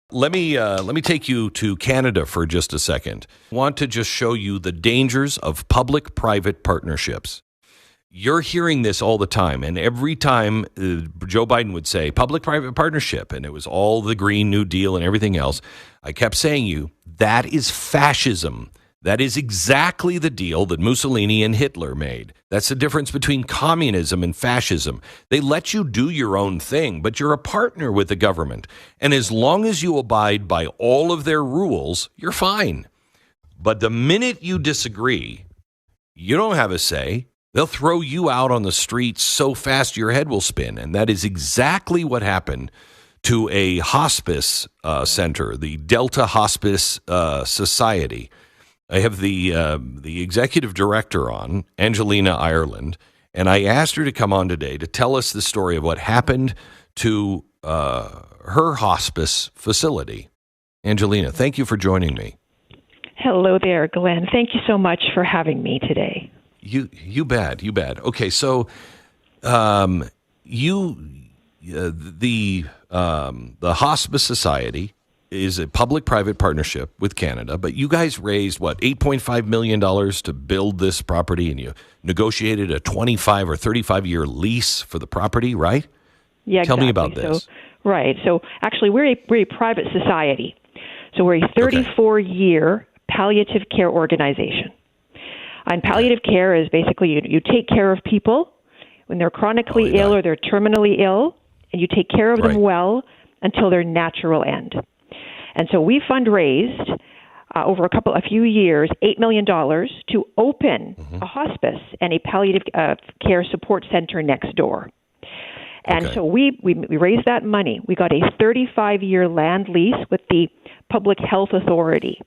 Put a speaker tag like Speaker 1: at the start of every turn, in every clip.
Speaker 1: Let me take you to Canada for just a second. I want to just show you the dangers of public-private partnerships. You're hearing this all the time, and every time Joe Biden would say public-private partnership, and it was all the Green New Deal and everything else, I kept saying that is fascism. That is exactly the deal that Mussolini and Hitler made. That's the difference between communism and fascism. They let you do your own thing, but you're a partner with the government. And as long as you abide by all of their rules, you're fine. But the minute you disagree, you don't have a say. They'll throw you out on the streets so fast your head will spin. And that is exactly what happened to a hospice center, the Delta Hospice Society. I have the executive director on, Angelina Ireland, and I asked her to come on today to tell us the story of what happened to her hospice facility. Angelina, thank you for joining me.
Speaker 2: Hello there, Glenn. Thank you so much for having me today.
Speaker 1: You bet. Okay, so the Hospice Society is a public-private partnership with Canada, but you guys raised, $8.5 million to build this property, and you negotiated a 25 or 35-year lease for the property, right?
Speaker 2: Yeah,
Speaker 1: Tell me
Speaker 2: exactly.
Speaker 1: about this.
Speaker 2: So actually, we're a private society. So we're a 34-year palliative care organization. And palliative care is basically you take care of people when they're chronically ill or they're terminally ill, and you take care of them well until their natural end. And so we fundraised over a few years, $8 million to open a hospice and a palliative care support center next door. And so we raised that money. We got a 35-year land lease with the Public Health Authority.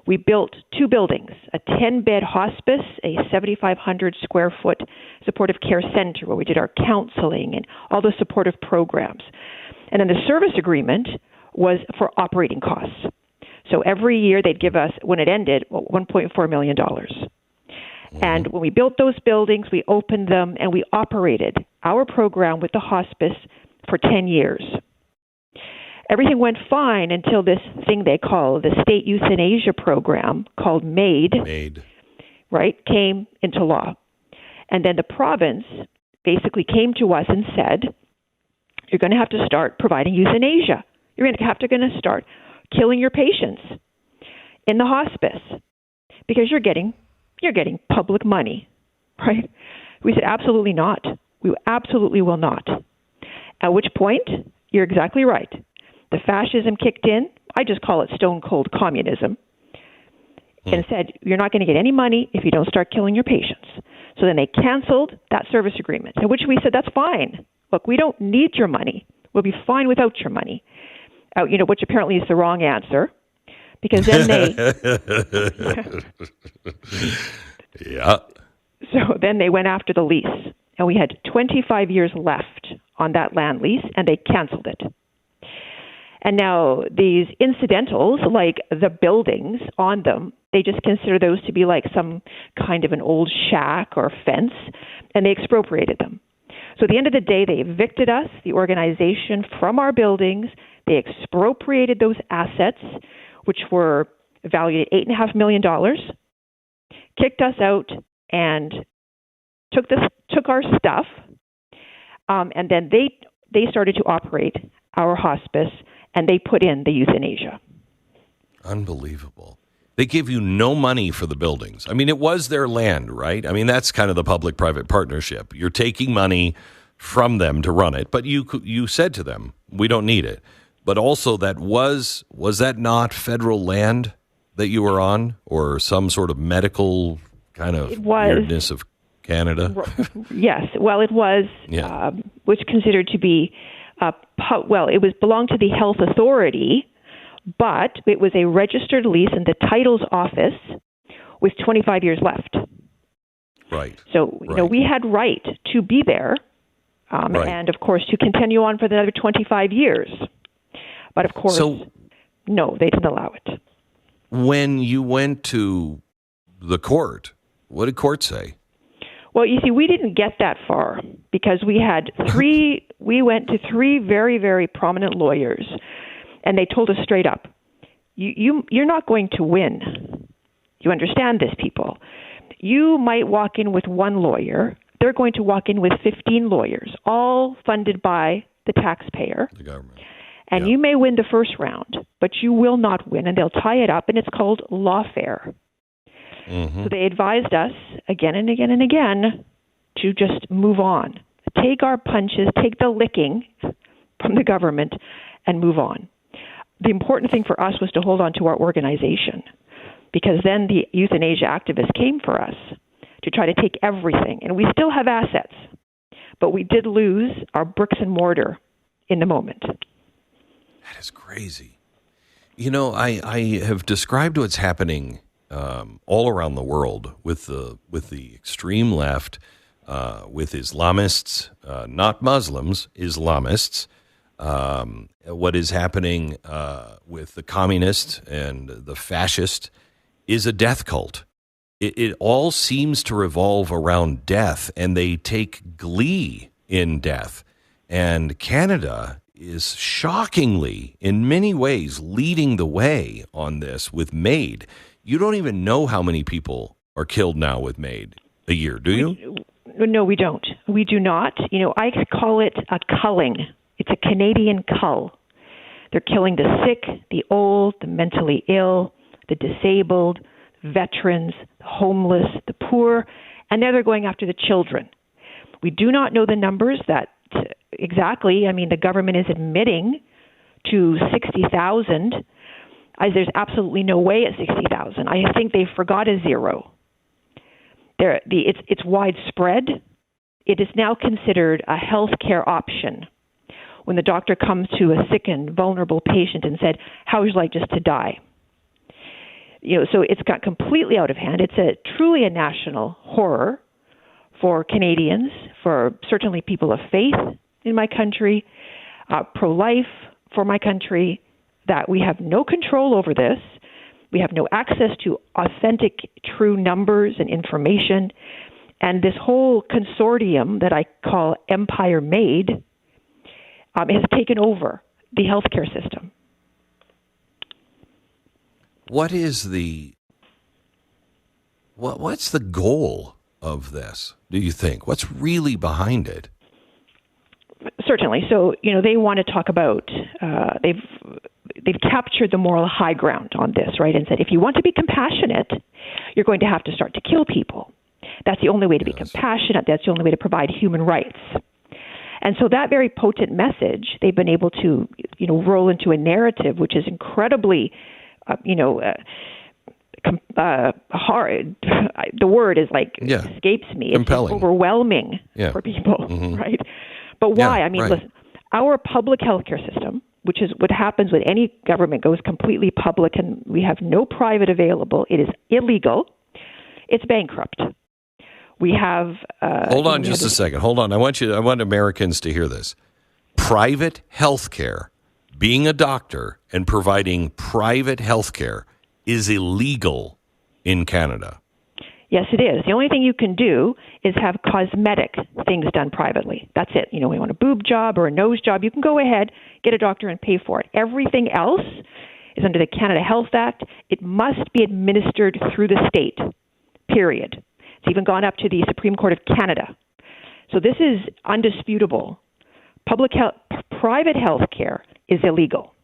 Speaker 2: We built 2 buildings, a 10-bed hospice, a 7,500 square foot supportive care center where we did our counseling and all the supportive programs. And then the service agreement was for operating costs. So every year they'd give us, when it ended, $1.4 million. And when we built those buildings, we opened them and we operated our program with the hospice for 10 years. Everything went fine until this thing they call the state euthanasia program called MAID, came into law. And then the province basically came to us and said, you're going to have to start providing euthanasia. You're going to start killing your patients in the hospice because you're getting public money, right? We said, absolutely not. We absolutely will not. At which point, you're exactly right. The fascism kicked in. I just call it stone cold communism. And said, you're not going to get any money if you don't start killing your patients. So then they canceled that service agreement, at which we said, that's fine. Look, we don't need your money. We'll be fine without your money. Which apparently is the wrong answer, because then they... So then they went after the lease, and we had 25 years left on that land lease, and they canceled it. And now these incidentals, like the buildings on them, they just consider those to be like some kind of an old shack or fence, and they expropriated them. So at the end of the day, they evicted us, the organization, from our buildings. They expropriated those assets, which were valued at $8.5 million, kicked us out, and took our stuff. And then they started to operate our hospice, and they put in the euthanasia.
Speaker 1: Unbelievable. They gave you no money for the buildings. I mean, it was their land, right? I mean, that's kind of the public-private partnership. You're taking money from them to run it, but you said to them, we don't need it. But also was that not federal land that you were on, or some sort of medical kind of weirdness of Canada?
Speaker 2: Yes. Well, it was, which considered to be, it belonged to the Health Authority, but it was a registered lease in the titles office with 25 years left.
Speaker 1: Right.
Speaker 2: So, we had right to be there, and of course to continue on for another 25 years. But of course, no, they didn't allow it.
Speaker 1: When you went to the court, what did court say?
Speaker 2: Well, you see, we didn't get that far because we went to 3 very, very prominent lawyers. And they told us straight up, you're not going to win. You understand this, people. You might walk in with one lawyer. They're going to walk in with 15 lawyers, all funded by the taxpayer.
Speaker 1: The government.
Speaker 2: And you may win the first round, but you will not win, and they'll tie it up, and it's called lawfare. So they advised us again and again and again to just move on. Take our punches, take the licking from the government, and move on. The important thing for us was to hold on to our organization, because then the euthanasia activists came for us to try to take everything. And we still have assets, but we did lose our bricks and mortar in the moment.
Speaker 1: That is crazy. You know, I have described what's happening all around the world with the extreme left, with Islamists, not Muslims, Islamists. What is happening with the communists and the fascists is a death cult. It all seems to revolve around death, and they take glee in death. And Canada is shockingly, in many ways, leading the way on this with MAID. You don't even know how many people are killed now with MAID a year, do you?
Speaker 2: No, we don't. We do not. You know, I call it a culling. It's a Canadian cull. They're killing the sick, the old, the mentally ill, the disabled, veterans, the homeless, the poor, and now they're going after the children. We do not know the numbers that exactly. I mean, the government is admitting to 60,000. There's absolutely no way at 60,000. I think they forgot a zero. It's widespread. It is now considered a health care option. When the doctor comes to a sick and vulnerable patient and said, "How would you like just to die?" You know, so it's got completely out of hand. It's truly a national horror for Canadians, for certainly people of faith in my country, pro-life for my country, that we have no control over this. We have no access to authentic, true numbers and information. And this whole consortium that I call Empire MAID has taken over the healthcare system.
Speaker 1: What's the goal of this, do you think? What's really behind it?
Speaker 2: Certainly. So, you know, they want to talk about, they've captured the moral high ground on this, right? And said, if you want to be compassionate, you're going to have to start to kill people. That's the only way to be compassionate. That's the only way to provide human rights. And so that very potent message, they've been able to, you know, roll into a narrative which is incredibly, hard. The word is escapes me.
Speaker 1: Compelling.
Speaker 2: It's overwhelming for people, right? But why?
Speaker 1: Yeah,
Speaker 2: I mean, listen, our public healthcare system, which is what happens when any government goes completely public and we have no private available, it is illegal. It's bankrupt. We have...
Speaker 1: Hold on just a second. Hold on. I want Americans to hear this. Private health care, being a doctor and providing private health care is illegal in Canada.
Speaker 2: Yes, it is. The only thing you can do is have cosmetic things done privately. That's it. You know, you want a boob job or a nose job, you can go ahead, get a doctor and pay for it. Everything else is under the Canada Health Act. It must be administered through the state, period. It's even gone up to the Supreme Court of Canada. So this is undisputable. Private health care is illegal.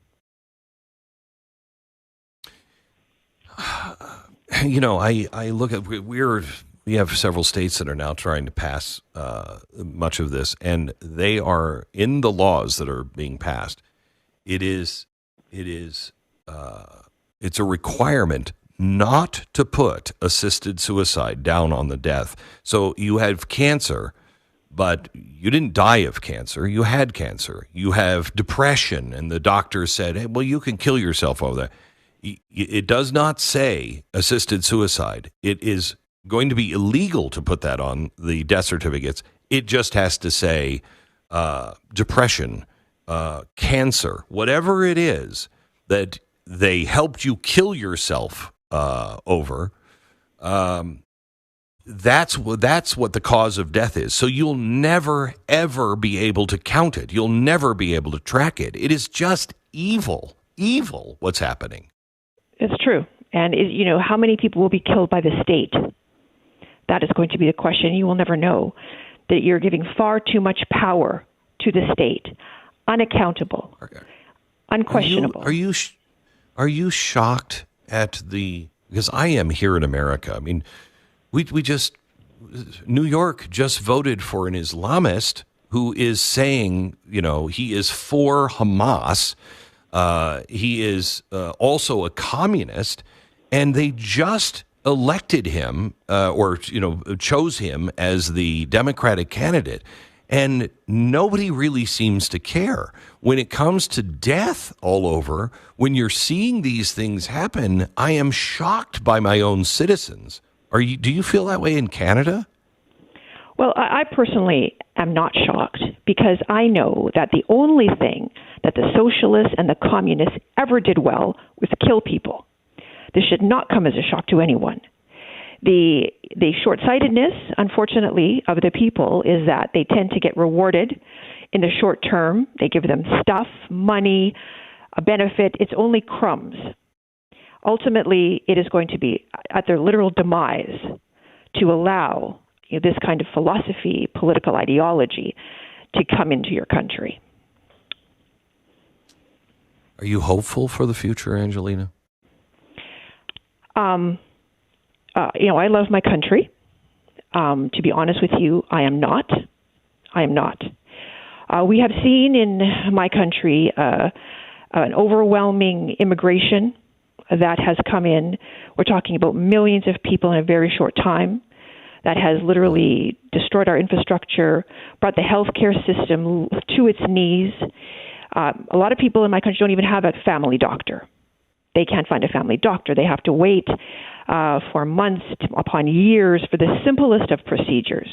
Speaker 1: You know, I look at we have several states that are now trying to pass much of this, and they are in the laws that are being passed. It's a requirement not to put assisted suicide down on the death. So you have cancer, but you didn't die of cancer. You had cancer. You have depression, and the doctor said, "Hey, well, you can kill yourself over that." It does not say assisted suicide. It is going to be illegal to put that on the death certificates. It just has to say depression, cancer, whatever it is that they helped you kill yourself over. That's what the cause of death is. So you'll never, ever be able to count it. You'll never be able to track it. It is just evil. evil what's happening.
Speaker 2: It's true. And, how many people will be killed by the state? That is going to be the question. You will never know. That you're giving far too much power to the state. Unaccountable. Unquestionable.
Speaker 1: Are you shocked at because I am here in America. I mean, New York just voted for an Islamist who is saying, he is for Hamas. He is also a communist, and they just elected him chose him as the Democratic candidate. And nobody really seems to care. When it comes to death all over, when you're seeing these things happen, I am shocked by my own citizens. Do you feel that way in Canada?
Speaker 2: Well, I personally am not shocked because I know that the only thing that the socialists and the communists ever did well was kill people. This should not come as a shock to anyone. The short-sightedness, unfortunately, of the people is that they tend to get rewarded in the short term. They give them stuff, money, a benefit. It's only crumbs. Ultimately, it is going to be at their literal demise to allow this kind of philosophy, political ideology to come into your country.
Speaker 1: Are you hopeful for the future, Angelina?
Speaker 2: I love my country. To be honest with you, I am not. We have seen in my country an overwhelming immigration that has come in. We're talking about millions of people in a very short time. That has literally destroyed our infrastructure, brought the healthcare system to its knees. A lot of people in my country don't even have a family doctor. They can't find a family doctor. They have to wait for months upon years for the simplest of procedures.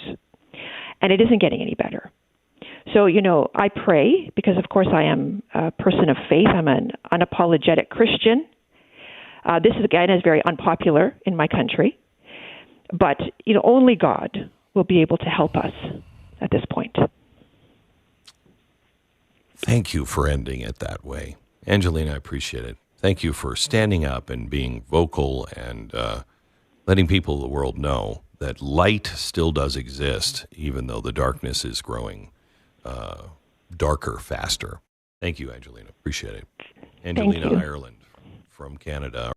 Speaker 2: And it isn't getting any better. So, I pray because, of course, I am a person of faith. I'm an unapologetic Christian. This, again, is very unpopular in my country. But, only God will be able to help us at this point.
Speaker 1: Thank you for ending it that way. Angelina, I appreciate it. Thank you for standing up and being vocal and letting people of the world know that light still does exist, even though the darkness is growing darker faster. Thank you, Angelina. Appreciate it. Angelina Ireland from Canada.